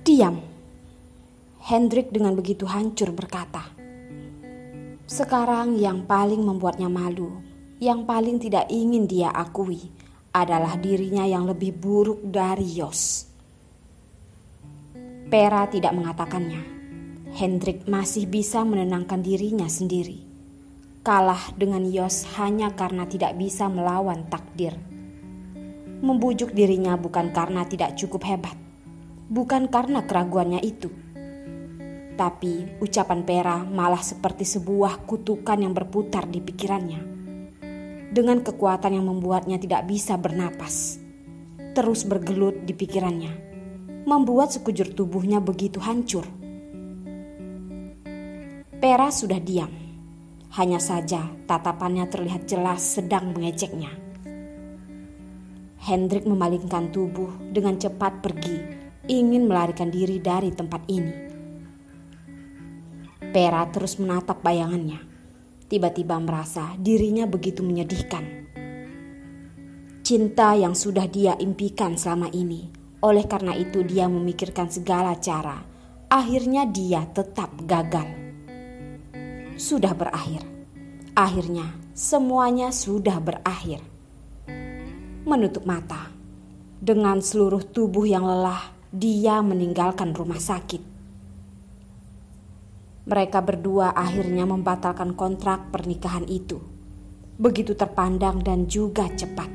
"Diam," Hendrik dengan begitu hancur berkata. Sekarang yang paling membuatnya malu, yang paling tidak ingin dia akui adalah dirinya yang lebih buruk dari Jos. Pera tidak mengatakannya. Hendrik masih bisa menenangkan dirinya sendiri. Kalah dengan Jos hanya karena tidak bisa melawan takdir. Membujuk dirinya bukan karena tidak cukup hebat, bukan karena keraguannya itu. Tapi ucapan Pera malah seperti sebuah kutukan yang berputar di pikirannya. Dengan kekuatan yang membuatnya tidak bisa bernapas. Terus bergelut di pikirannya. Membuat sekujur tubuhnya begitu hancur. Pera sudah diam. Hanya saja tatapannya terlihat jelas sedang mengejeknya. Hendrik memalingkan tubuh dengan cepat pergi, ingin melarikan diri dari tempat ini. Pera terus menatap bayangannya. Tiba-tiba merasa dirinya begitu menyedihkan. Cinta yang sudah dia impikan selama ini. Oleh karena itu dia memikirkan segala cara. Akhirnya dia tetap gagal. Sudah berakhir. Akhirnya semuanya sudah berakhir. Menutup mata. Dengan seluruh tubuh yang lelah, dia meninggalkan rumah sakit. Mereka berdua akhirnya membatalkan kontrak pernikahan itu. Begitu terpandang dan juga cepat.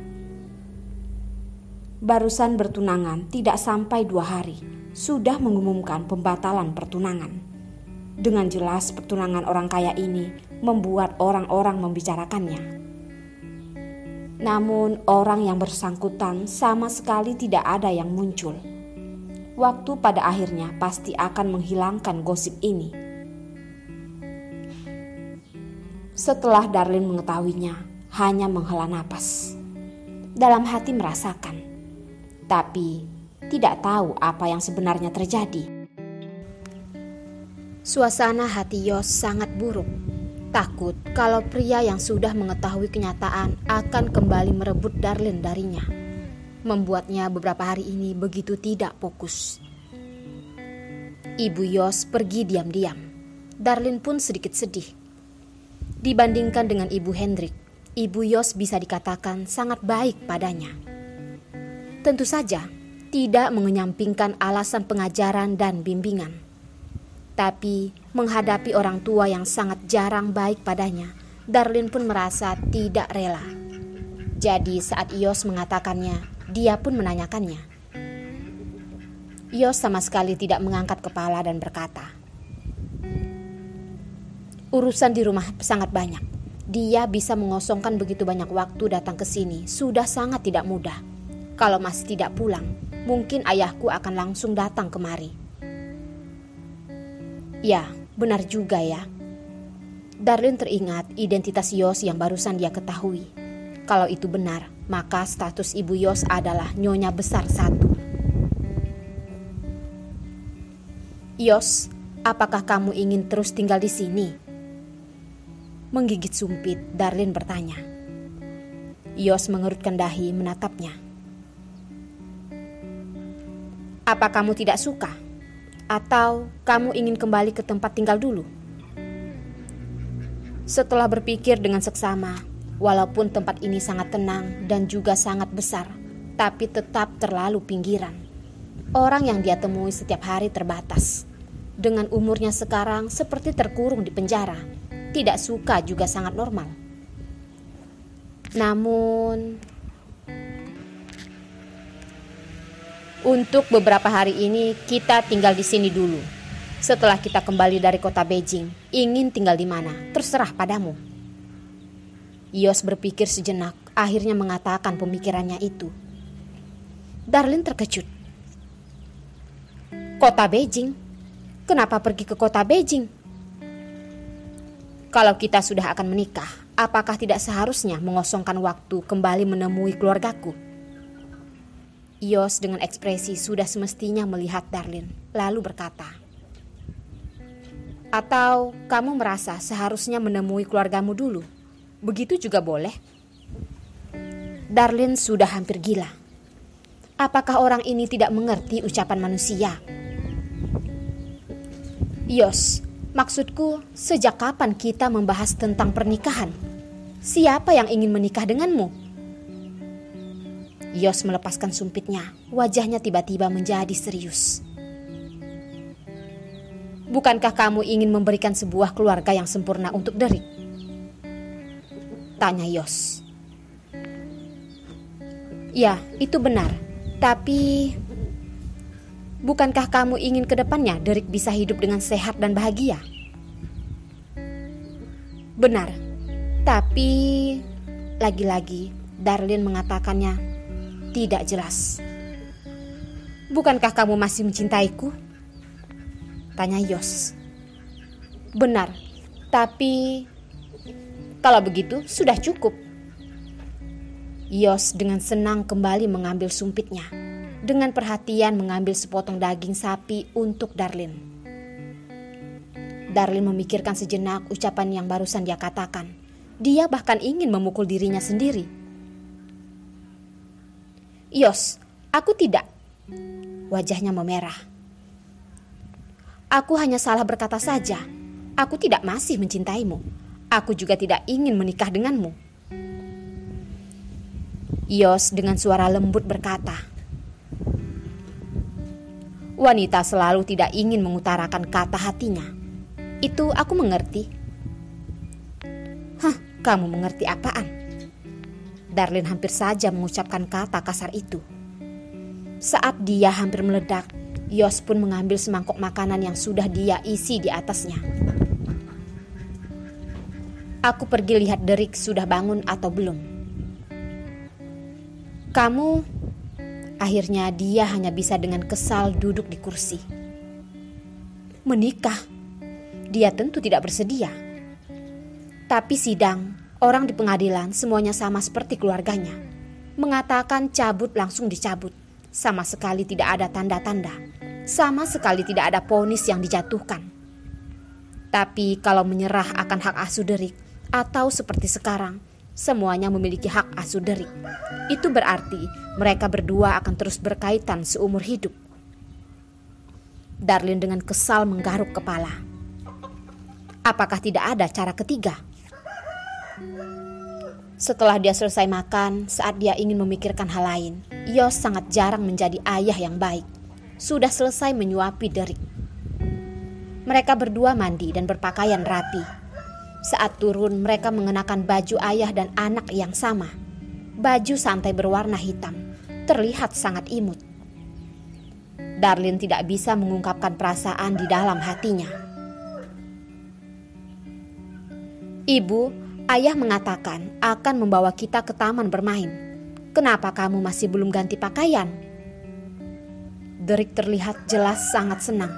Barusan bertunangan tidak sampai 2 hari, sudah mengumumkan pembatalan pertunangan. Dengan jelas pertunangan orang kaya ini membuat orang-orang membicarakannya. Namun orang yang bersangkutan sama sekali tidak ada yang muncul. Waktu pada akhirnya pasti akan menghilangkan gosip ini. Setelah Darlin mengetahuinya, hanya menghela napas. Dalam hati merasakan, tapi tidak tahu apa yang sebenarnya terjadi. Suasana hati Jos sangat buruk. Takut kalau pria yang sudah mengetahui kenyataan akan kembali merebut Darlin darinya. Membuatnya beberapa hari ini begitu tidak fokus. Ibu Jos pergi diam-diam. Darlin pun sedikit sedih. Dibandingkan dengan ibu Hendrik, ibu Jos bisa dikatakan sangat baik padanya. Tentu saja tidak mengenyampingkan alasan pengajaran dan bimbingan. Tapi menghadapi orang tua yang sangat jarang baik padanya, Darlin pun merasa tidak rela. Jadi saat Jos mengatakannya, dia pun menanyakannya. Jos sama sekali tidak mengangkat kepala dan berkata, "Urusan di rumah sangat banyak. Dia bisa mengosongkan begitu banyak waktu datang ke sini sudah sangat tidak mudah. Kalau masih tidak pulang, mungkin ayahku akan langsung datang kemari." Ya, benar juga ya. Darlin teringat identitas Jos yang barusan dia ketahui. Kalau itu benar, maka status ibu Jos adalah nyonya besar 1. "Jos, apakah kamu ingin terus tinggal di sini?" Menggigit sumpit, Darlin bertanya. Jos mengerutkan dahi menatapnya. "Apa kamu tidak suka? Atau kamu ingin kembali ke tempat tinggal dulu?" Setelah berpikir dengan seksama, walaupun tempat ini sangat tenang dan juga sangat besar, tapi tetap terlalu pinggiran. Orang yang dia temui setiap hari terbatas. Dengan umurnya sekarang seperti terkurung di penjara. Tidak suka juga sangat normal. Namun, untuk beberapa hari ini kita tinggal di sini dulu. Setelah kita kembali dari kota Beijing, ingin tinggal di mana, terserah padamu. Jos berpikir sejenak, akhirnya mengatakan pemikirannya itu. Darlin terkejut. "Kota Beijing? Kenapa pergi ke kota Beijing? Kalau kita sudah akan menikah, apakah tidak seharusnya mengosongkan waktu kembali menemui keluargaku?" Jos dengan ekspresi sudah semestinya melihat Darlin, lalu berkata, "Atau kamu merasa seharusnya menemui keluargamu dulu? Begitu juga boleh." Darlin sudah hampir gila. Apakah orang ini tidak mengerti ucapan manusia? Yos, maksudku sejak kapan kita membahas tentang pernikahan? Siapa yang ingin menikah denganmu? Yos melepaskan sumpitnya, wajahnya tiba-tiba menjadi serius. Bukankah kamu ingin memberikan sebuah keluarga yang sempurna untuk Derek? Tanya Yos. Ya, itu benar. Tapi bukankah kamu ingin ke depannya Derek bisa hidup dengan sehat dan bahagia? Benar. Tapi lagi-lagi Darlene mengatakannya tidak jelas. Bukankah kamu masih mencintaiku? Tanya Yos. Benar. Tapi kalau begitu sudah cukup. Yos dengan senang kembali mengambil sumpitnya. Dengan perhatian mengambil sepotong daging sapi untuk Darlene. Darlene memikirkan sejenak ucapan yang barusan dia katakan. Dia bahkan ingin memukul dirinya sendiri. Yos, aku tidak. Wajahnya memerah. Aku hanya salah berkata saja. Aku tidak masih mencintaimu. Aku juga tidak ingin menikah denganmu. Yos dengan suara lembut berkata, wanita selalu tidak ingin mengutarakan kata hatinya. Itu aku mengerti. Hah, kamu mengerti apaan? Darlene hampir saja mengucapkan kata kasar itu. Saat dia hampir meledak, Yos pun mengambil semangkok makanan yang sudah dia isi di atasnya. Aku pergi lihat Derek sudah bangun atau belum. Kamu, akhirnya dia hanya bisa dengan kesal duduk di kursi. Menikah? Dia tentu tidak bersedia. Tapi sidang, orang di pengadilan semuanya sama seperti keluarganya. Mengatakan cabut langsung dicabut. Sama sekali tidak ada tanda-tanda. Sama sekali tidak ada vonis yang dijatuhkan. Tapi kalau menyerah akan hak asuh Derek, atau seperti sekarang, semuanya memiliki hak asuh Derek. Itu berarti mereka berdua akan terus berkaitan seumur hidup. Darlene dengan kesal menggaruk kepala. Apakah tidak ada cara ketiga? Setelah dia selesai makan, saat dia ingin memikirkan hal lain, Yos sangat jarang menjadi ayah yang baik. Sudah selesai menyuapi Derek. Mereka berdua mandi dan berpakaian rapi. Saat turun, mereka mengenakan baju ayah dan anak yang sama. Baju santai berwarna hitam, terlihat sangat imut. Darlene tidak bisa mengungkapkan perasaan di dalam hatinya. Ibu, ayah mengatakan akan membawa kita ke taman bermain. Kenapa kamu masih belum ganti pakaian? Derek terlihat jelas sangat senang.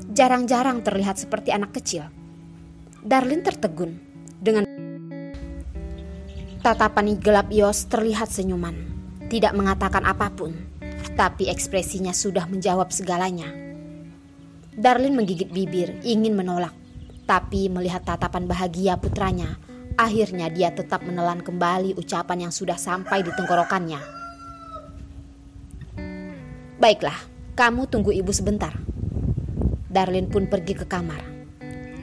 Jarang-jarang terlihat seperti anak kecil. Darlene tertegun. Dengan tatapan gelap Yos terlihat senyuman. Tidak mengatakan apapun. Tapi ekspresinya sudah menjawab segalanya. Darlene menggigit bibir, ingin menolak. Tapi melihat tatapan bahagia putranya, akhirnya dia tetap menelan kembali ucapan yang sudah sampai di tenggorokannya. Baiklah, kamu tunggu ibu sebentar. Darlene pun pergi ke kamar.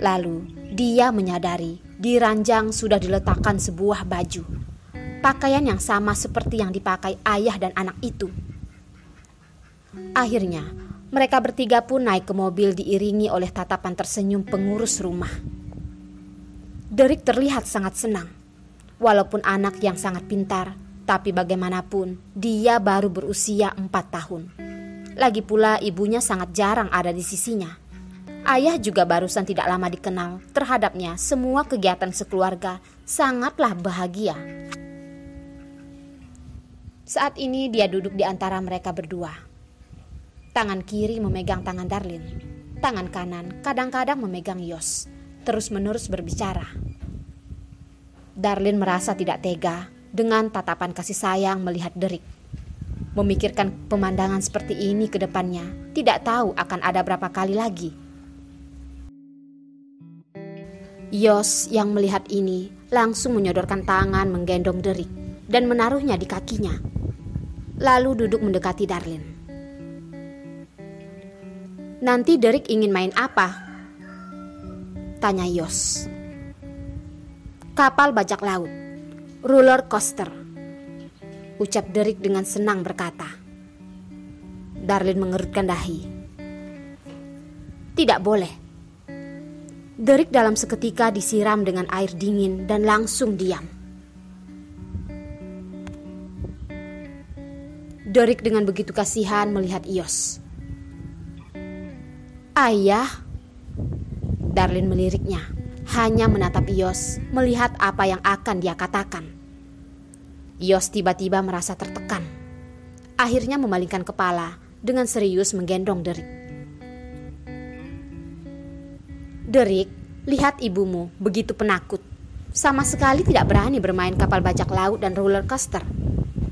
Lalu dia menyadari di ranjang sudah diletakkan sebuah baju. Pakaian yang sama seperti yang dipakai ayah dan anak itu. Akhirnya mereka bertiga pun naik ke mobil diiringi oleh tatapan tersenyum pengurus rumah. Derek terlihat sangat senang. Walaupun anak yang sangat pintar, tapi bagaimanapun dia baru berusia 4 tahun. Lagi pula ibunya sangat jarang ada di sisinya. Ayah juga barusan tidak lama dikenal. Terhadapnya semua kegiatan sekeluarga sangatlah bahagia. Saat ini dia duduk di antara mereka berdua. Tangan kiri memegang tangan Darlene. Tangan kanan kadang-kadang memegang Yos. Terus-menerus berbicara. Darlene merasa tidak tega dengan tatapan kasih sayang melihat Derek. Memikirkan pemandangan seperti ini ke depannya, tidak tahu akan ada berapa kali lagi. Yos yang melihat ini langsung menyodorkan tangan menggendong Derek dan menaruhnya di kakinya. Lalu duduk mendekati Darlene. Nanti Derek ingin main apa? Tanya Yos. Kapal bajak laut, roller coaster, ucap Derek dengan senang berkata. Darlin mengerutkan dahi. Tidak boleh. Derek dalam seketika disiram dengan air dingin dan langsung diam. Derek dengan begitu kasihan melihat Yos. Ayah, Darlin meliriknya, hanya menatap Yos melihat apa yang akan dia katakan. Yos tiba-tiba merasa tertekan. Akhirnya memalingkan kepala dengan serius menggendong Derek. Derek, lihat ibumu begitu penakut. Sama sekali tidak berani bermain kapal bajak laut dan roller coaster.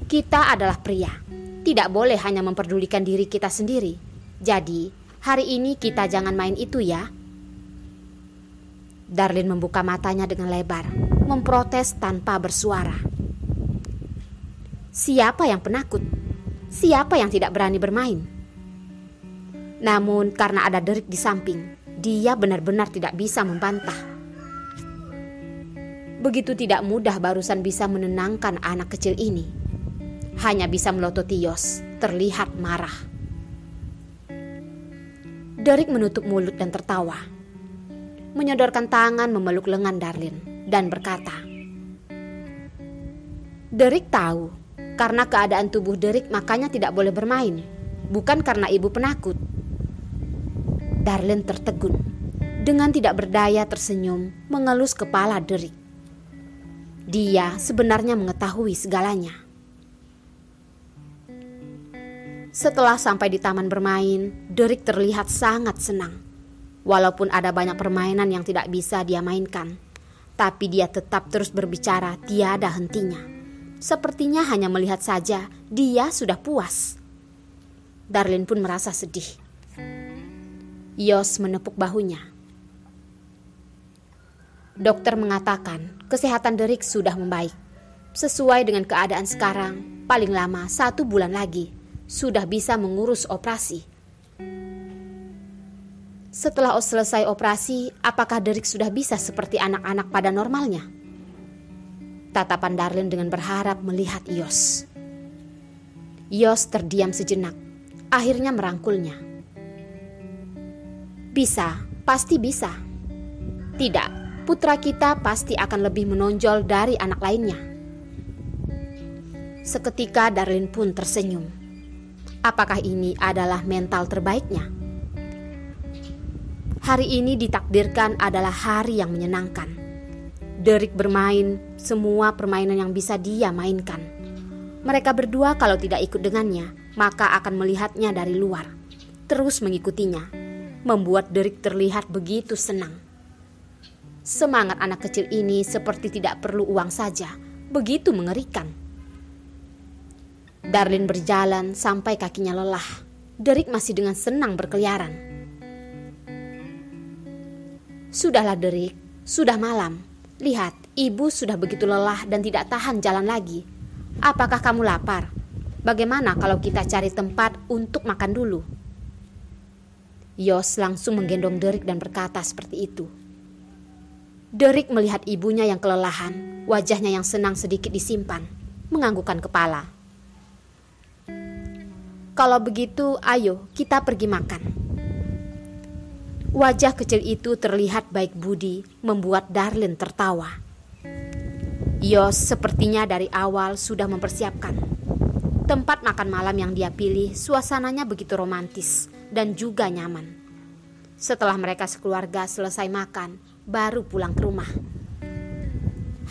Kita adalah pria. Tidak boleh hanya memperdulikan diri kita sendiri. Jadi, hari ini kita jangan main itu ya. Darlin membuka matanya dengan lebar, memprotes tanpa bersuara. Siapa yang penakut? Siapa yang tidak berani bermain? Namun karena ada Derek di samping, dia benar-benar tidak bisa membantah. Begitu tidak mudah barusan bisa menenangkan anak kecil ini. Hanya bisa melototi Yos, terlihat marah. Derek menutup mulut dan tertawa. Menyodorkan tangan memeluk lengan Darlin dan berkata, Derek tahu, karena keadaan tubuh Derek makanya tidak boleh bermain, bukan karena ibu penakut. Darlin tertegun, dengan tidak berdaya tersenyum mengelus kepala Derek. Dia sebenarnya mengetahui segalanya. Setelah sampai di taman bermain, Derek terlihat sangat senang. Walaupun ada banyak permainan yang tidak bisa dia mainkan, tapi dia tetap terus berbicara tiada hentinya. Sepertinya hanya melihat saja dia sudah puas. Darlin pun merasa sedih. Yos menepuk bahunya. Dokter mengatakan kesehatan Derek sudah membaik. Sesuai dengan keadaan sekarang, paling lama 1 bulan lagi sudah bisa mengurus operasi. Setelah selesai operasi, apakah Derek sudah bisa seperti anak-anak pada normalnya? Tatapan Darlin dengan berharap melihat Yos. Yos terdiam sejenak, akhirnya merangkulnya. Bisa, pasti bisa. Tidak, putra kita pasti akan lebih menonjol dari anak lainnya. Seketika Darlin pun tersenyum. Apakah ini adalah mental terbaiknya? Hari ini ditakdirkan adalah hari yang menyenangkan. Derek bermain semua permainan yang bisa dia mainkan. Mereka berdua kalau tidak ikut dengannya, maka akan melihatnya dari luar, terus mengikutinya, membuat Derek terlihat begitu senang. Semangat anak kecil ini seperti tidak perlu uang saja, begitu mengerikan. Darlin berjalan sampai kakinya lelah. Derek masih dengan senang berkeliaran. Sudahlah Derek, sudah malam. Lihat, ibu sudah begitu lelah dan tidak tahan jalan lagi. Apakah kamu lapar? Bagaimana kalau kita cari tempat untuk makan dulu? Yos langsung menggendong Derek dan berkata seperti itu. Derek melihat ibunya yang kelelahan, wajahnya yang senang sedikit disimpan, menganggukkan kepala. Kalau begitu, ayo kita pergi makan. Wajah kecil itu terlihat baik budi, membuat Darlin tertawa. Yos sepertinya dari awal sudah mempersiapkan. Tempat makan malam yang dia pilih, suasananya begitu romantis dan juga nyaman. Setelah mereka sekeluarga selesai makan, baru pulang ke rumah.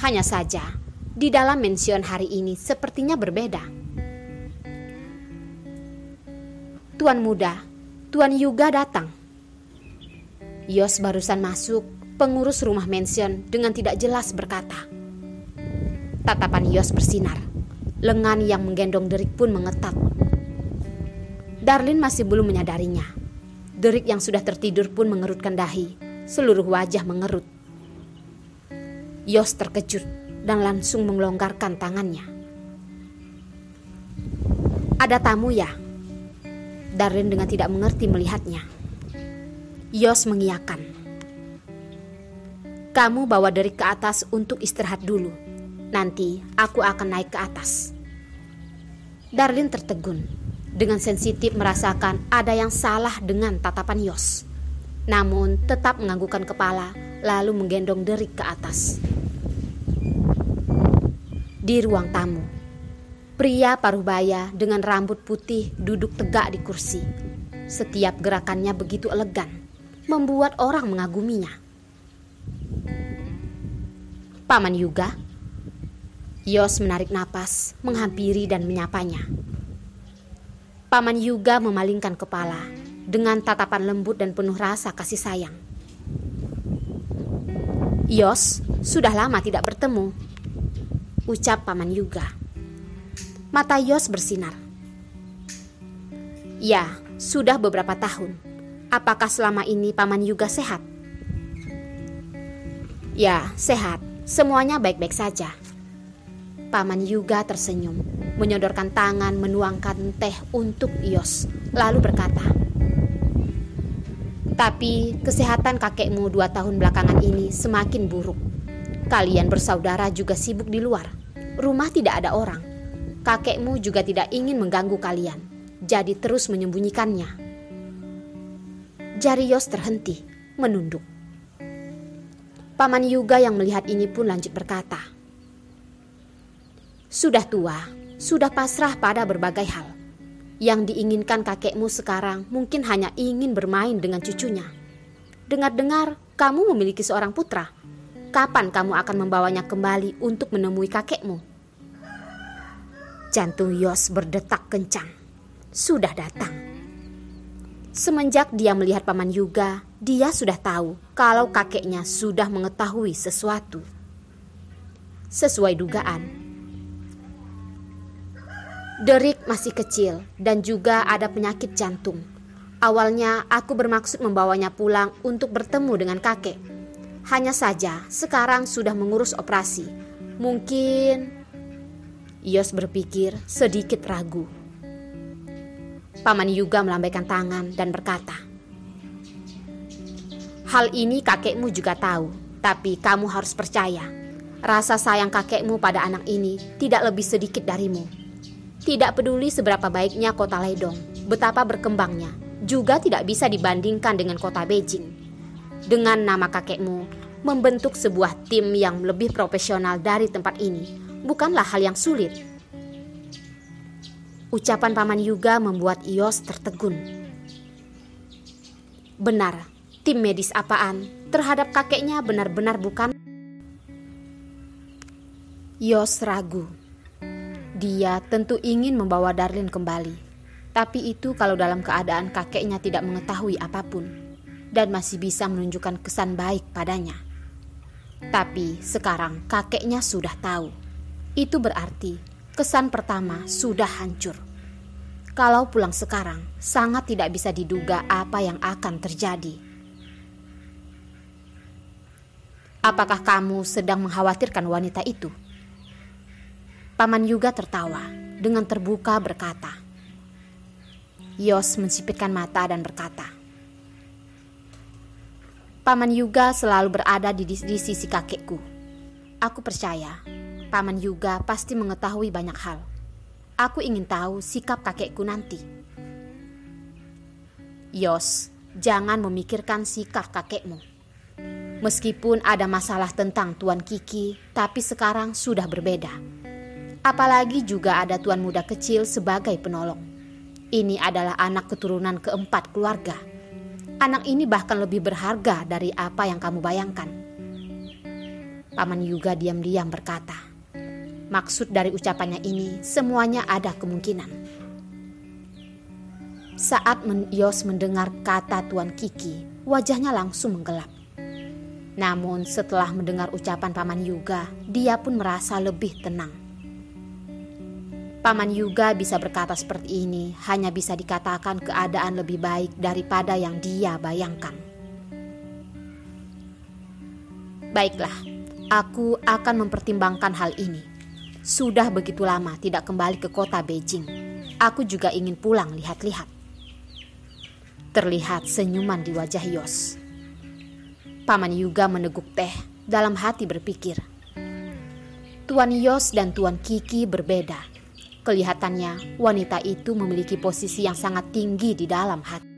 Hanya saja, di dalam mension hari ini sepertinya berbeda. Tuan muda, Tuan Yuga datang. Yos barusan masuk, pengurus rumah mension dengan tidak jelas berkata. Tatapan Yos bersinar, lengan yang menggendong Derek pun mengetat. Darlin masih belum menyadarinya. Derek yang sudah tertidur pun mengerutkan dahi, seluruh wajah mengerut. Yos terkejut dan langsung melonggarkan tangannya. Ada tamu ya? Darlin dengan tidak mengerti melihatnya. Yos mengiyakan. Kamu bawa Derek ke atas untuk istirahat dulu. Nanti aku akan naik ke atas. Darlin tertegun, dengan sensitif merasakan ada yang salah dengan tatapan Yos. Namun tetap menganggukkan kepala, lalu menggendong Derek ke atas. Di ruang tamu, pria paruh baya dengan rambut putih duduk tegak di kursi. Setiap gerakannya begitu elegan, membuat orang mengaguminya. Paman Yuga. Yos menarik napas, menghampiri dan menyapanya. Paman Yuga memalingkan kepala dengan tatapan lembut dan penuh rasa kasih sayang. Yos, sudah lama tidak bertemu, ucap Paman Yuga. Mata Yos bersinar. Ya, sudah beberapa tahun. Apakah selama ini Paman Yuga sehat? Ya, sehat. Semuanya baik-baik saja. Paman Yuga tersenyum, menyodorkan tangan menuangkan teh untuk Yos, lalu berkata, tapi kesehatan kakekmu 2 tahun belakangan ini semakin buruk. Kalian bersaudara juga sibuk di luar. Rumah tidak ada orang. Kakekmu juga tidak ingin mengganggu kalian, jadi terus menyembunyikannya. Jari Yos terhenti, menunduk. Paman Yuga yang melihat ini pun lanjut berkata, sudah tua, sudah pasrah pada berbagai hal. Yang diinginkan kakekmu sekarang mungkin hanya ingin bermain dengan cucunya. Dengar-dengar kamu memiliki seorang putra. Kapan kamu akan membawanya kembali untuk menemui kakekmu? Jantung Yos berdetak kencang. Sudah datang. Semenjak dia melihat Paman Yuga, dia sudah tahu kalau kakeknya sudah mengetahui sesuatu. Sesuai dugaan, Derek masih kecil dan juga ada penyakit jantung. Awalnya aku bermaksud membawanya pulang untuk bertemu dengan kakek. Hanya saja sekarang sudah mengurus operasi. Mungkin... Yos berpikir sedikit ragu. Paman Yuga melambaikan tangan dan berkata, hal ini kakekmu juga tahu, tapi kamu harus percaya. Rasa sayang kakekmu pada anak ini tidak lebih sedikit darimu. Tidak peduli seberapa baiknya kota Ledong, betapa berkembangnya, juga tidak bisa dibandingkan dengan kota Beijing. Dengan nama kakekmu, membentuk sebuah tim yang lebih profesional dari tempat ini bukanlah hal yang sulit. Ucapan Paman Yuga membuat Yos tertegun. Benar, tim medis apaan terhadap kakeknya benar-benar bukan? Yos ragu. Dia tentu ingin membawa Darlin kembali. Tapi itu kalau dalam keadaan kakeknya tidak mengetahui apapun dan masih bisa menunjukkan kesan baik padanya. Tapi sekarang kakeknya sudah tahu. Itu berarti kesan pertama sudah hancur. Kalau pulang sekarang, sangat tidak bisa diduga apa yang akan terjadi. Apakah kamu sedang mengkhawatirkan wanita itu? Paman Yuga tertawa dengan terbuka berkata. Yos mensipitkan mata dan berkata, Paman Yuga selalu berada di sisi kakekku. Aku percaya Paman Yuga pasti mengetahui banyak hal. Aku ingin tahu sikap kakekku nanti. Yos, jangan memikirkan sikap kakekmu. Meskipun ada masalah tentang Tuan Kiki, tapi sekarang sudah berbeda. Apalagi juga ada tuan muda kecil sebagai penolong. Ini adalah anak keturunan keempat keluarga. Anak ini bahkan lebih berharga dari apa yang kamu bayangkan. Paman Yuga diam-diam berkata. Maksud dari ucapannya ini, semuanya ada kemungkinan. Saat Yos mendengar kata Tuan Kiki, wajahnya langsung menggelap. Namun setelah mendengar ucapan Paman Yuga, dia pun merasa lebih tenang. Paman Yuga bisa berkata seperti ini hanya bisa dikatakan keadaan lebih baik daripada yang dia bayangkan. Baiklah, aku akan mempertimbangkan hal ini. Sudah begitu lama tidak kembali ke kota Beijing. Aku juga ingin pulang lihat-lihat. Terlihat senyuman di wajah Yos. Paman Yuga meneguk teh dalam hati berpikir, Tuan Yos dan Tuan Kiki berbeda. Kelihatannya wanita itu memiliki posisi yang sangat tinggi di dalam hati.